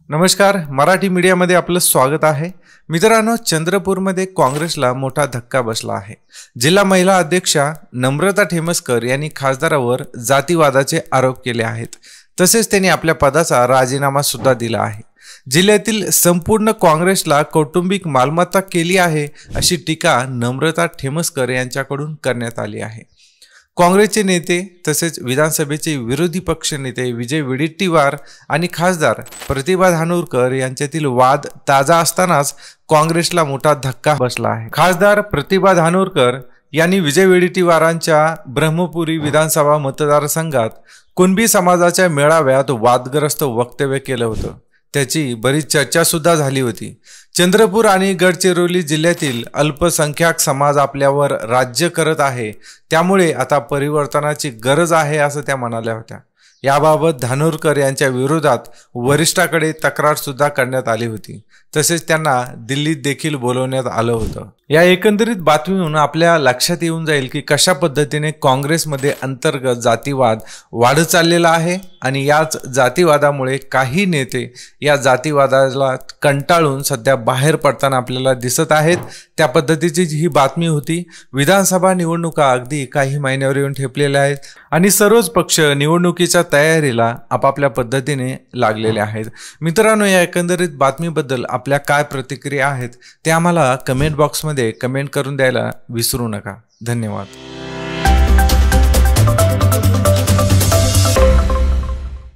नमस्कार, मराठी मीडियामध्ये आपलं स्वागत आहे। मित्रांनो, चंद्रपूरमध्ये काँग्रेसला मोठा धक्का बसला आहे। जिल्हा महिला अध्यक्षा नम्रता ठेमसकर यांनी खासदारावर जातीवादाचे आरोप केले आहेत। तसेच त्यांनी आपल्या पदाचा राजीनामा सुद्धा दिला आहे। जिल्ह्यातील संपूर्ण काँग्रेसला कौटुंबिक मालमत्ता केली आहे अशी टीका नम्रता ठेमसकर यांच्याकडून करण्यात आली आहे। काँग्रेसचे नेते तसेच विधानसभेचे विरोधी पक्ष नेते विजय वडेट्टीवार आणि खासदार प्रतिभा धानोरकर यांच्यातील वाद ताजा असतानाच काँग्रेसला मोठा धक्का बसला आहे। खासदार प्रतिभा धानोरकर यांनी विजय वडेट्टीवारांच्या ब्रह्मपुरी विधानसभा मतदारसंघात कुणबी समाजाच्या मेळाव्यात वादग्रस्त वक्तव्य केलं होतं। त्याची बरीच चर्चा सुद्धा झाली होती। चंद्रपूर आणि गडचिरोली जिल्ह्यातील अल्पसंख्याक समाज आपल्यावर राज्य करत आहे, त्यामुळे आता परिवर्तनाची गरज आहे असं त्या म्हणाल्या होत्या। याबाबत धानोरकर यांच्या विरोधात वरिष्ठाकडे तक्रार सुद्धा करण्यात आली होती। तसेच त्यांना दिल्लीत देखील बोलवण्यात आलं होतं। या एकंदरीत बातमीवरून आपल्या लक्षात येऊन जाईल की कशा पद्धतीने काँग्रेसमध्ये अंतर्गत जातीवाद वाढत चाललेला आहे आणि याच जातीवादामुळे काही नेते या जातीवादाला कंटाळून सध्या बाहेर पडताना आपल्याला दिसत आहेत। त्या पद्धतीची ही बातमी होती। विधानसभा निवडणुका अगदी काही महिन्यावर येऊन ठेपलेल्या आहेत आणि सर्वच पक्ष निवडणुकीच्या तयारीला आपापल्या पद्धतीने लागलेले आहेत। मित्रांनो, या एकंदरीत बातमीबद्दल आपल्या काय प्रतिक्रिया आहेत ते आम्हाला कमेंट बॉक्समध्ये कमेंट करून द्यायला विसरू नका। धन्यवाद।